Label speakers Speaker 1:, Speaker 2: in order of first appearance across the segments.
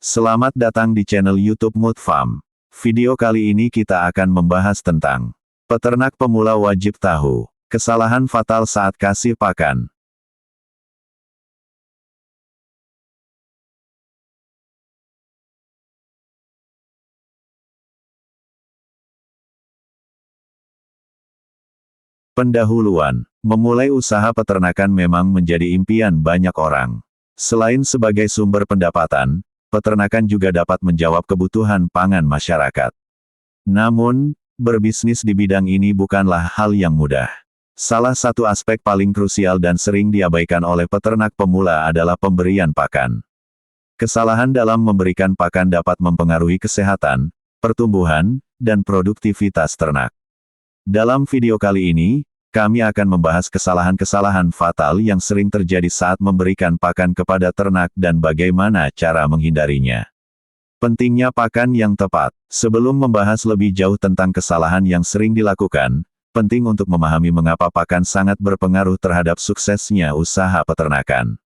Speaker 1: Selamat datang di channel YouTube Mood Farm. Video kali ini kita akan membahas tentang peternak pemula wajib tahu kesalahan fatal saat kasih pakan. Pendahuluan, memulai usaha peternakan memang menjadi impian banyak orang. Selain sebagai sumber pendapatan, peternakan juga dapat menjawab kebutuhan pangan masyarakat. Namun, berbisnis di bidang ini bukanlah hal yang mudah. Salah satu aspek paling krusial dan sering diabaikan oleh peternak pemula adalah pemberian pakan. Kesalahan dalam memberikan pakan dapat mempengaruhi kesehatan, pertumbuhan, dan produktivitas ternak. Dalam video kali ini, kami akan membahas kesalahan-kesalahan fatal yang sering terjadi saat memberikan pakan kepada ternak dan bagaimana cara menghindarinya. Pentingnya pakan yang tepat. Sebelum membahas lebih jauh tentang kesalahan yang sering dilakukan, penting untuk memahami mengapa pakan sangat berpengaruh terhadap suksesnya usaha peternakan.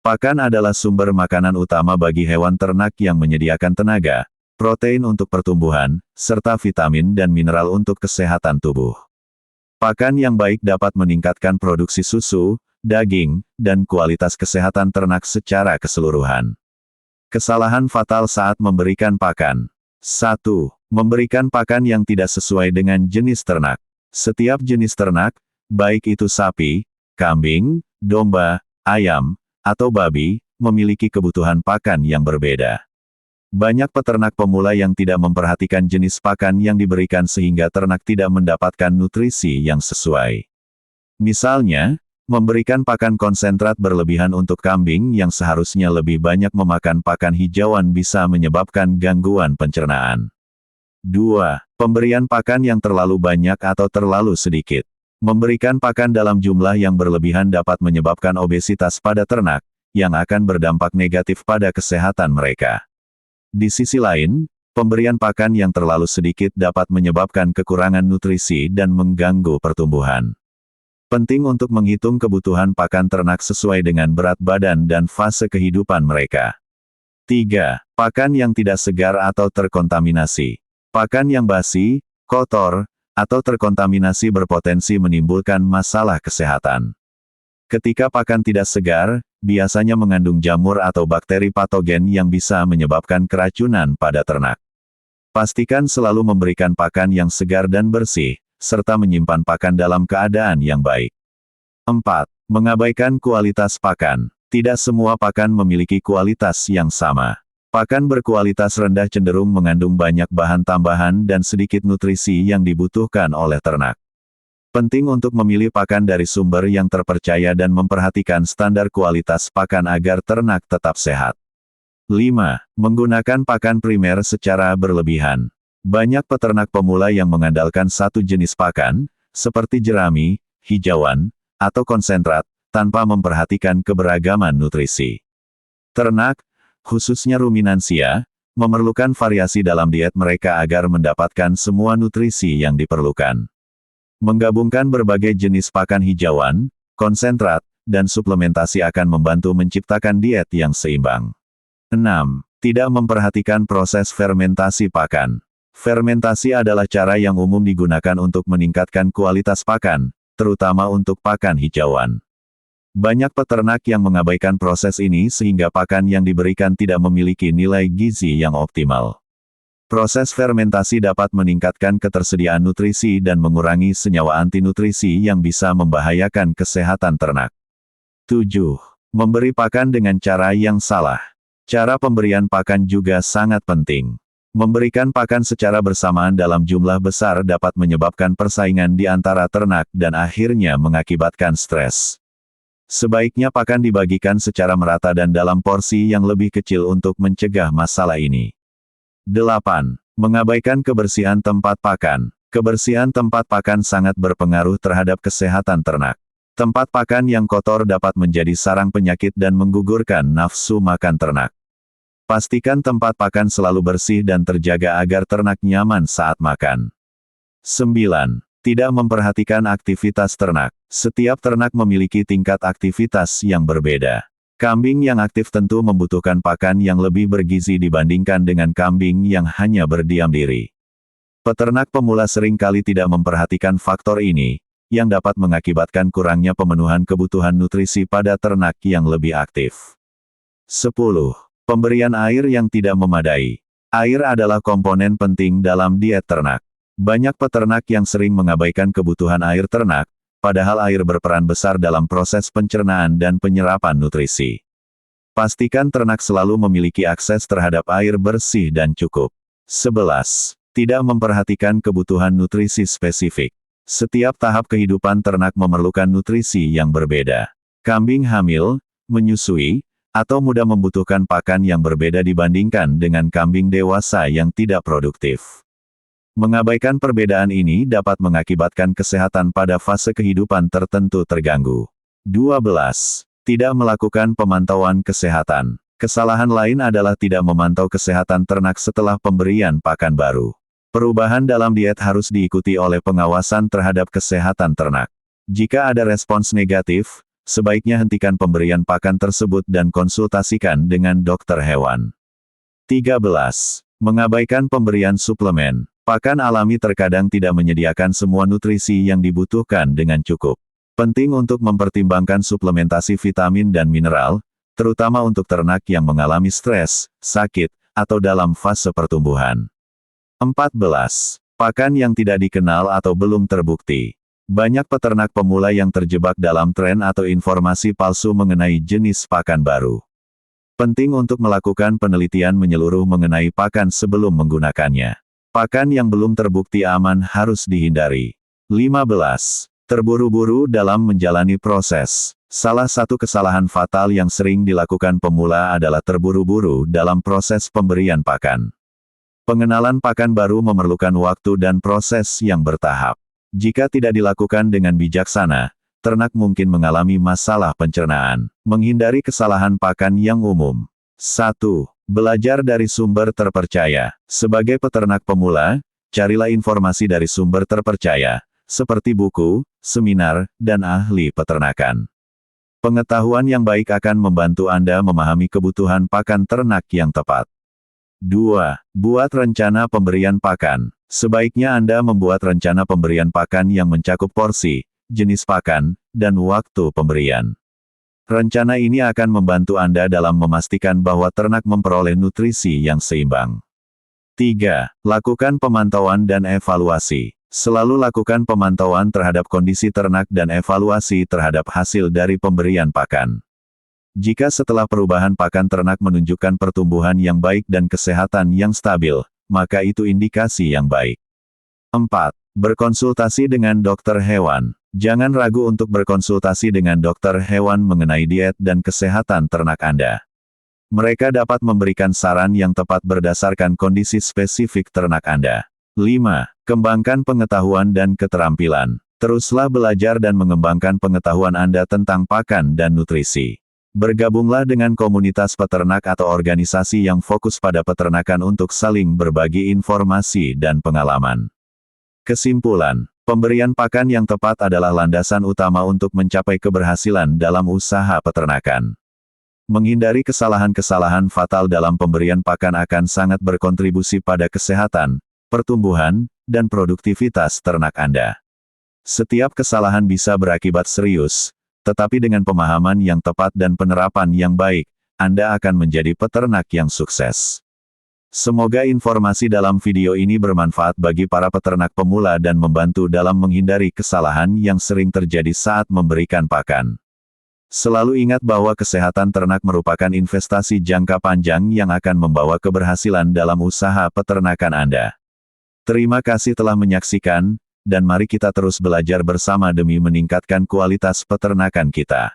Speaker 1: Pakan adalah sumber makanan utama bagi hewan ternak yang menyediakan tenaga, protein untuk pertumbuhan, serta vitamin dan mineral untuk kesehatan tubuh. Pakan yang baik dapat meningkatkan produksi susu, daging, dan kualitas kesehatan ternak secara keseluruhan. Kesalahan fatal saat memberikan pakan. 1. Memberikan pakan yang tidak sesuai dengan jenis ternak. Setiap jenis ternak, baik itu sapi, kambing, domba, ayam, atau babi, memiliki kebutuhan pakan yang berbeda. Banyak peternak pemula yang tidak memperhatikan jenis pakan yang diberikan sehingga ternak tidak mendapatkan nutrisi yang sesuai. Misalnya, memberikan pakan konsentrat berlebihan untuk kambing yang seharusnya lebih banyak memakan pakan hijauan bisa menyebabkan gangguan pencernaan. 2. Pemberian pakan yang terlalu banyak atau terlalu sedikit. Memberikan pakan dalam jumlah yang berlebihan dapat menyebabkan obesitas pada ternak, yang akan berdampak negatif pada kesehatan mereka. Di sisi lain, pemberian pakan yang terlalu sedikit dapat menyebabkan kekurangan nutrisi dan mengganggu pertumbuhan. Penting untuk menghitung kebutuhan pakan ternak sesuai dengan berat badan dan fase kehidupan mereka. 3. Pakan yang tidak segar atau terkontaminasi. Pakan yang basi, kotor, atau terkontaminasi berpotensi menimbulkan masalah kesehatan. Ketika pakan tidak segar, biasanya mengandung jamur atau bakteri patogen yang bisa menyebabkan keracunan pada ternak. Pastikan selalu memberikan pakan yang segar dan bersih, serta menyimpan pakan dalam keadaan yang baik. 4. Mengabaikan kualitas pakan. Tidak semua pakan memiliki kualitas yang sama. Pakan berkualitas rendah cenderung mengandung banyak bahan tambahan dan sedikit nutrisi yang dibutuhkan oleh ternak. Penting untuk memilih pakan dari sumber yang terpercaya dan memperhatikan standar kualitas pakan agar ternak tetap sehat. 5. Menggunakan pakan primer secara berlebihan. Banyak peternak pemula yang mengandalkan satu jenis pakan, seperti jerami, hijauan, atau konsentrat, tanpa memperhatikan keberagaman nutrisi. Ternak, khususnya ruminansia, memerlukan variasi dalam diet mereka agar mendapatkan semua nutrisi yang diperlukan. Menggabungkan berbagai jenis pakan hijauan, konsentrat, dan suplementasi akan membantu menciptakan diet yang seimbang. 6. Tidak memperhatikan proses fermentasi pakan. Fermentasi adalah cara yang umum digunakan untuk meningkatkan kualitas pakan, terutama untuk pakan hijauan. Banyak peternak yang mengabaikan proses ini sehingga pakan yang diberikan tidak memiliki nilai gizi yang optimal. Proses fermentasi dapat meningkatkan ketersediaan nutrisi dan mengurangi senyawa antinutrisi yang bisa membahayakan kesehatan ternak. 7. Memberi pakan dengan cara yang salah. Cara pemberian pakan juga sangat penting. Memberikan pakan secara bersamaan dalam jumlah besar dapat menyebabkan persaingan di antara ternak dan akhirnya mengakibatkan stres. Sebaiknya pakan dibagikan secara merata dan dalam porsi yang lebih kecil untuk mencegah masalah ini. 8. Mengabaikan kebersihan tempat pakan. Kebersihan tempat pakan sangat berpengaruh terhadap kesehatan ternak. Tempat pakan yang kotor dapat menjadi sarang penyakit dan menggugurkan nafsu makan ternak. Pastikan tempat pakan selalu bersih dan terjaga agar ternak nyaman saat makan. 9. Tidak memperhatikan aktivitas ternak. Setiap ternak memiliki tingkat aktivitas yang berbeda. Kambing yang aktif tentu membutuhkan pakan yang lebih bergizi dibandingkan dengan kambing yang hanya berdiam diri. Peternak pemula seringkali tidak memperhatikan faktor ini, yang dapat mengakibatkan kurangnya pemenuhan kebutuhan nutrisi pada ternak yang lebih aktif. 10. Pemberian air yang tidak memadai. Air adalah komponen penting dalam diet ternak. Banyak peternak yang sering mengabaikan kebutuhan air ternak, padahal air berperan besar dalam proses pencernaan dan penyerapan nutrisi. Pastikan ternak selalu memiliki akses terhadap air bersih dan cukup. 11. Tidak memperhatikan kebutuhan nutrisi spesifik. Setiap tahap kehidupan ternak memerlukan nutrisi yang berbeda. Kambing hamil, menyusui, atau muda membutuhkan pakan yang berbeda dibandingkan dengan kambing dewasa yang tidak produktif. Mengabaikan perbedaan ini dapat mengakibatkan kesehatan pada fase kehidupan tertentu terganggu. 12. Tidak melakukan pemantauan kesehatan. Kesalahan lain adalah tidak memantau kesehatan ternak setelah pemberian pakan baru. Perubahan dalam diet harus diikuti oleh pengawasan terhadap kesehatan ternak. Jika ada respons negatif, sebaiknya hentikan pemberian pakan tersebut dan konsultasikan dengan dokter hewan. 13. Mengabaikan pemberian suplemen. Pakan alami terkadang tidak menyediakan semua nutrisi yang dibutuhkan dengan cukup. Penting untuk mempertimbangkan suplementasi vitamin dan mineral, terutama untuk ternak yang mengalami stres, sakit, atau dalam fase pertumbuhan. 14. Pakan yang tidak dikenal atau belum terbukti. Banyak peternak pemula yang terjebak dalam tren atau informasi palsu mengenai jenis pakan baru. Penting untuk melakukan penelitian menyeluruh mengenai pakan sebelum menggunakannya. Pakan yang belum terbukti aman harus dihindari. 15. Terburu-buru dalam menjalani proses. Salah satu kesalahan fatal yang sering dilakukan pemula adalah terburu-buru dalam proses pemberian pakan. Pengenalan pakan baru memerlukan waktu dan proses yang bertahap. Jika tidak dilakukan dengan bijaksana, ternak mungkin mengalami masalah pencernaan. Menghindari kesalahan pakan yang umum. 1. Belajar dari sumber terpercaya. Sebagai peternak pemula, carilah informasi dari sumber terpercaya, seperti buku, seminar, dan ahli peternakan. Pengetahuan yang baik akan membantu Anda memahami kebutuhan pakan ternak yang tepat. 2. Buat rencana pemberian pakan. Sebaiknya Anda membuat rencana pemberian pakan yang mencakup porsi, jenis pakan, dan waktu pemberian. Rencana ini akan membantu Anda dalam memastikan bahwa ternak memperoleh nutrisi yang seimbang. 3. Lakukan pemantauan dan evaluasi. Selalu lakukan pemantauan terhadap kondisi ternak dan evaluasi terhadap hasil dari pemberian pakan. Jika setelah perubahan pakan ternak menunjukkan pertumbuhan yang baik dan kesehatan yang stabil, maka itu indikasi yang baik. 4. Berkonsultasi dengan dokter hewan. Jangan ragu untuk berkonsultasi dengan dokter hewan mengenai diet dan kesehatan ternak Anda. Mereka dapat memberikan saran yang tepat berdasarkan kondisi spesifik ternak Anda. 5. Kembangkan pengetahuan dan keterampilan. Teruslah belajar dan mengembangkan pengetahuan Anda tentang pakan dan nutrisi. Bergabunglah dengan komunitas peternak atau organisasi yang fokus pada peternakan untuk saling berbagi informasi dan pengalaman. Kesimpulan. Pemberian pakan yang tepat adalah landasan utama untuk mencapai keberhasilan dalam usaha peternakan. Menghindari kesalahan-kesalahan fatal dalam pemberian pakan akan sangat berkontribusi pada kesehatan, pertumbuhan, dan produktivitas ternak Anda. Setiap kesalahan bisa berakibat serius, tetapi dengan pemahaman yang tepat dan penerapan yang baik, Anda akan menjadi peternak yang sukses. Semoga informasi dalam video ini bermanfaat bagi para peternak pemula dan membantu dalam menghindari kesalahan yang sering terjadi saat memberikan pakan. Selalu ingat bahwa kesehatan ternak merupakan investasi jangka panjang yang akan membawa keberhasilan dalam usaha peternakan Anda. Terima kasih telah menyaksikan, dan mari kita terus belajar bersama demi meningkatkan kualitas peternakan kita.